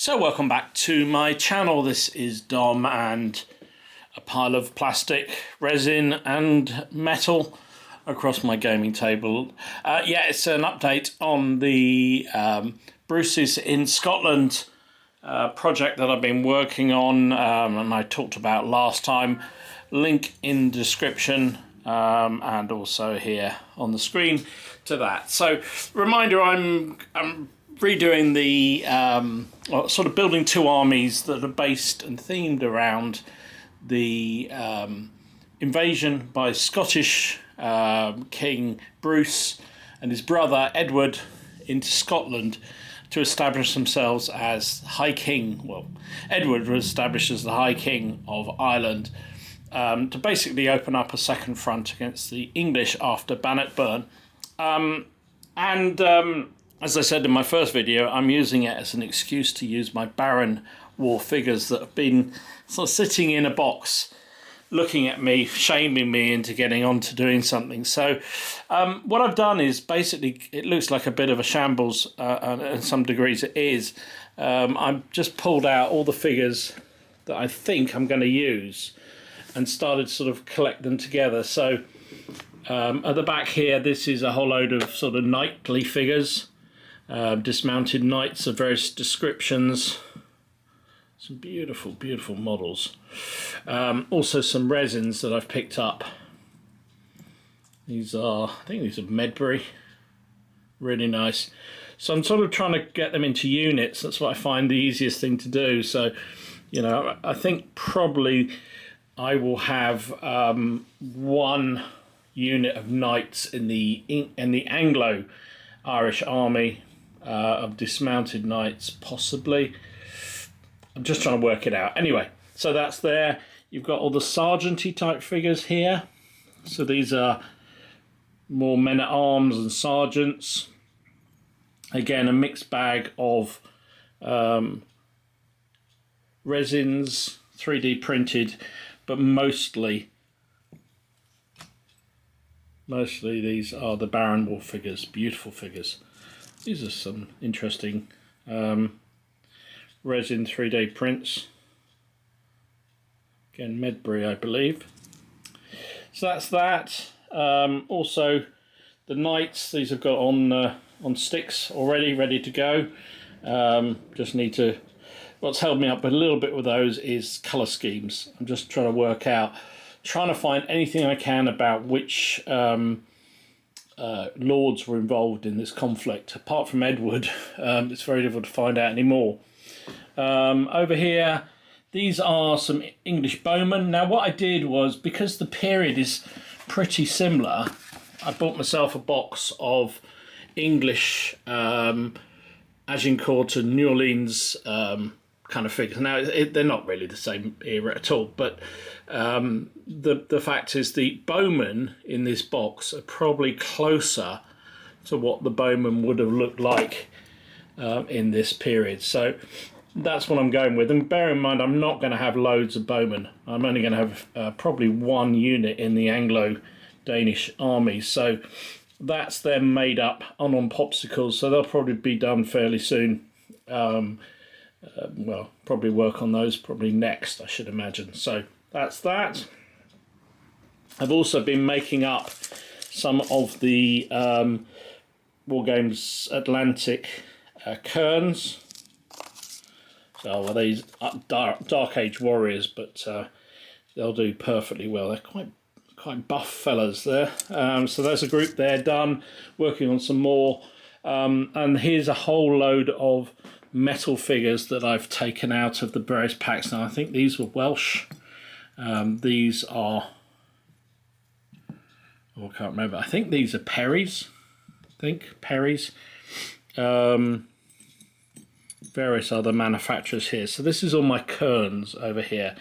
So welcome back to my channel. This is Dom and a pile of plastic, resin and metal across my gaming table. Yeah, it's an update on the Bruce's in Scotland project that I've been working on and I talked about last time. Link in description and also here on the screen to that. So reminder, I'm redoing the sort of building two armies that are based and themed around the invasion by Scottish King Bruce and his brother Edward into Scotland to establish themselves as High King. Well, Edward was established as the High King of Ireland to basically open up a second front against the English after Bannockburn. As I said in my first video, I'm using it as an excuse to use my Baron War figures that have been sort of sitting in a box, looking at me, shaming me into getting on to doing something. So what I've done is basically, it looks like a bit of a shambles, and in some degrees it is. I've just pulled out all the figures that I think I'm going to use and started to sort of collect them together. So at the back here, this is a whole load of sort of knightly figures. Dismounted knights of various descriptions, some beautiful, beautiful models. Also some resins that I've picked up. These are, I think these are Medbury, really nice. So I'm sort of trying to get them into units. That's what I find the easiest thing to do. So, you know, I think probably I will have one unit of knights in the Anglo-Irish army. Of dismounted knights, possibly. I'm just trying to work it out. Anyway, so that's there. You've got all the sergeanty type figures here. So these are more men-at-arms and sergeants. Again, a mixed bag of resins, 3D printed, but mostly these are the Baron War figures, beautiful figures. These are some interesting resin 3D prints. Again, Medbury, I believe. So that's that. Also, the knights. These I've got on sticks already, ready to go. Just need to. What's held me up a little bit with those is colour schemes. I'm just trying to work out, trying to find anything I can about which. Lords were involved in this conflict. Apart from Edward, it's very difficult to find out anymore. Over here, these are some English bowmen. Now what I did was, because the period is pretty similar, I bought myself a box of English Agincourt and New Orleans kind of figures. Now they're not really the same era at all, but the fact is the bowmen in this box are probably closer to what the bowmen would have looked like in this period. So that's what I'm going with. And bear in mind, I'm not going to have loads of bowmen. I'm only going to have probably one unit in the Anglo-Danish army. So that's them made up and on popsicles. So they'll probably be done fairly soon. Well, probably work on those probably next, I should imagine. So that's that. I've also been making up some of the Wargames Atlantic Kerns. So well, these Dark Age warriors, but they'll do perfectly well. They're quite buff fellas there. So there's a group there done, working on some more. And here's a whole load of metal figures that I've taken out of the various packs. Now I think these were Welsh. These are, I can't remember. I think these are Perrys. Various other manufacturers here. So this is all my Kerns over here.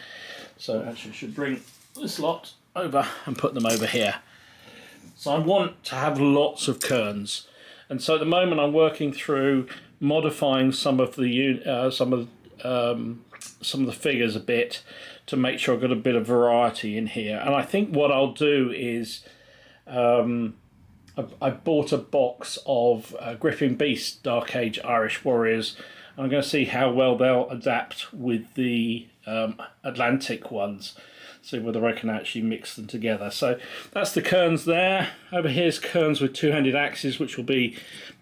So actually I should bring this lot over and put them over here. So I want to have lots of Kerns. And so at the moment I'm working through modifying some of the figures a bit to make sure I've got a bit of variety in here. And I think what I'll do is I bought a box of Gripping Beast Dark Age Irish Warriors. I'm going to see how well they'll adapt with the Atlantic ones. See whether I can actually mix them together. So that's the Kerns there. Over here's Kerns with two-handed axes, which will be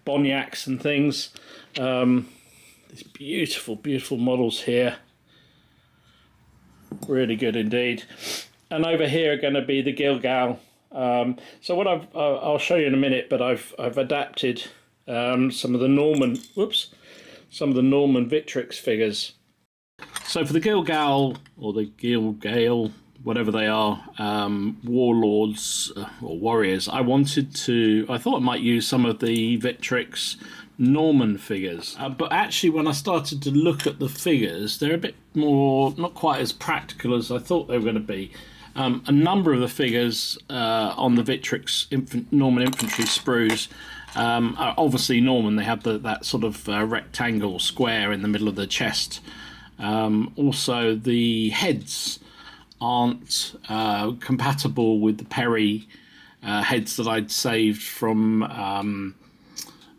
Bonyaks and things. These beautiful, beautiful models here. Really good indeed. And over here are going to be the Gilgal. So what I'll show you in a minute, but I've adapted some of the Norman Victrix figures. So for the Gilgal, or the Gilgal, whatever they are, warlords or warriors, I thought I might use some of the Victrix Norman figures. But actually when I started to look at the figures, they're a bit more, not quite as practical as I thought they were going to be. A number of the figures on the Victrix Norman infantry sprues are obviously Norman. They have that sort of rectangle square in the middle of the chest. Also, the heads aren't compatible with the Perry heads that I'd saved from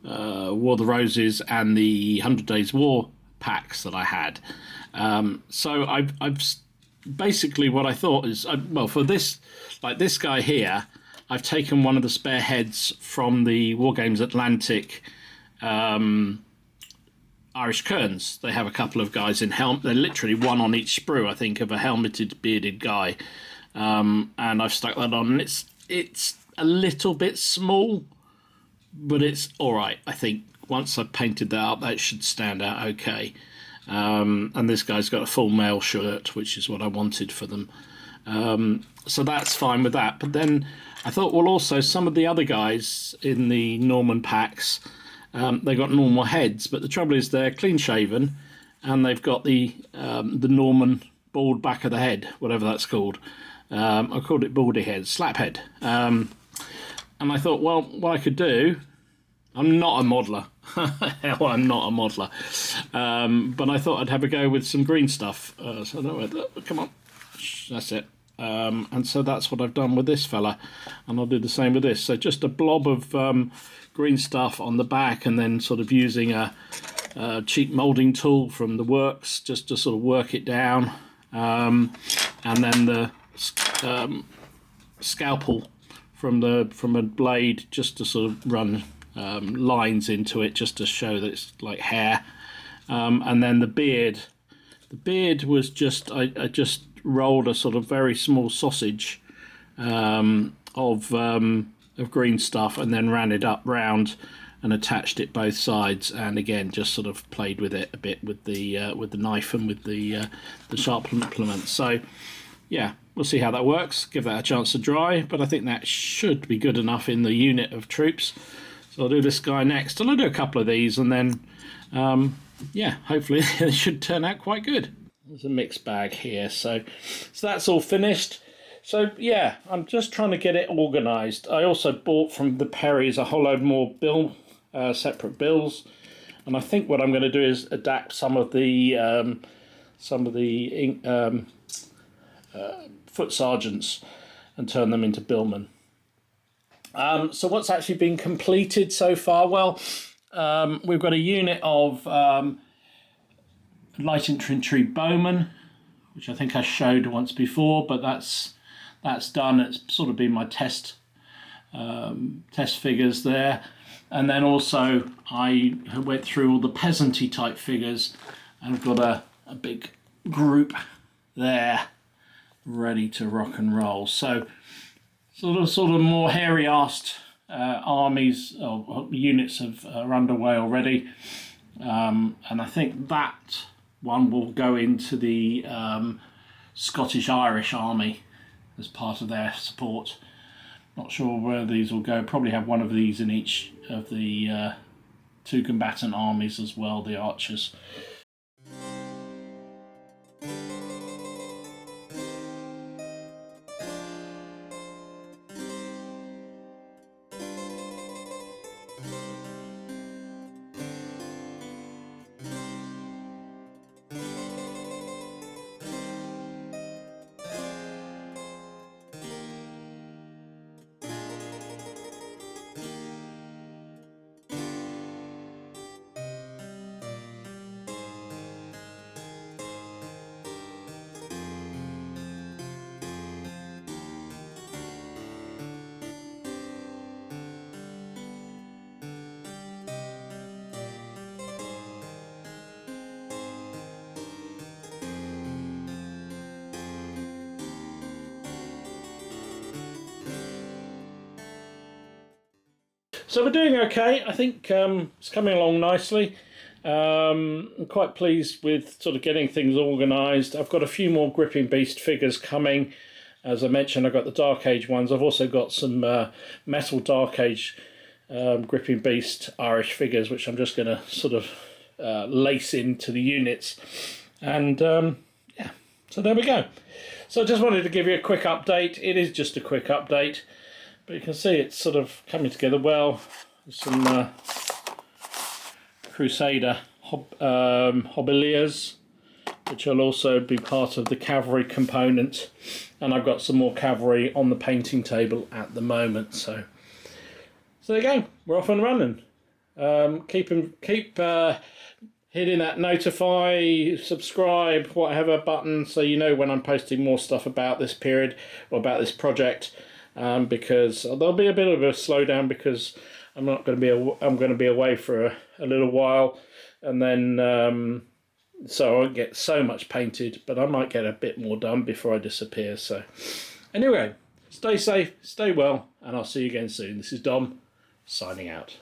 War of the Roses and the 100 Days War packs that I had. So I've basically what I thought is, well, for this, like this guy here, I've taken one of the spare heads from the Wargames Atlantic Irish Kerns. They have a couple of guys in helmet. They're literally one on each sprue, I think, of a helmeted, bearded guy. And I've stuck that on. And it's a little bit small, but it's all right. I think once I've painted that up, that should stand out okay. And this guy's got a full mail shirt, which is what I wanted for them. So that's fine with that. But then I thought, well, also some of the other guys in the Norman packs, they got normal heads, but the trouble is they're clean shaven, and they've got the Norman bald back of the head, whatever that's called. I called it baldy head, slap head. And I thought, well, what I could do, I'm not a modeller. Hell, I'm not a modeller. But I thought I'd have a go with some green stuff. So no, come on, that's it. And so that's what I've done with this fella, and I'll do the same with this. So just a blob of green stuff on the back, and then sort of using a cheap moulding tool from the works just to sort of work it down, and then the scalpel from a blade just to sort of run lines into it, just to show that it's like hair. And then the beard was just I just rolled a sort of very small sausage of green stuff, and then ran it up round and attached it both sides, and again just sort of played with it a bit with the knife and with the sharp implement. So yeah, we'll see how that works, give that a chance to dry, but I think that should be good enough in the unit of troops. So I'll do this guy next, and I'll do a couple of these, and then yeah, hopefully it should turn out quite good. There's a mixed bag here, so that's all finished. So yeah, I'm just trying to get it organised. I also bought from the Perrys a whole load more separate bills, and I think what I'm going to do is adapt some of the foot sergeants and turn them into billmen. So what's actually been completed so far? Well, we've got a unit of light infantry bowmen, which I think I showed once before, but that's done. It's sort of been my test figures there. And then also I went through all the peasanty type figures, and I've got a big group there ready to rock and roll. So sort of more hairy-assed armies or units are underway already, and I think that one will go into the Scottish-Irish Army as part of their support. Not sure where these will go. Probably have one of these in each of the two combatant armies as well, the archers. So we're doing okay. I think it's coming along nicely. I'm quite pleased with sort of getting things organised. I've got a few more Gripping Beast figures coming. As I mentioned, I've got the Dark Age ones. I've also got some metal Dark Age Gripping Beast Irish figures, which I'm just going to sort of lace into the units. And yeah, so there we go. So I just wanted to give you a quick update. It is just a quick update, but you can see it's sort of coming together well. There's some Crusader Hobeliers, which will also be part of the cavalry component, and I've got some more cavalry on the painting table at the moment. So there you go. We're off and running. Keep hitting that notify, subscribe, whatever button, so you know when I'm posting more stuff about this period or about this project. Because there'll be a bit of a slowdown because I'm going to be away for a little while, and then so I won't get so much painted, but I might get a bit more done before I disappear. So anyway, stay safe, stay well, and I'll see you again soon. This is Dom, signing out.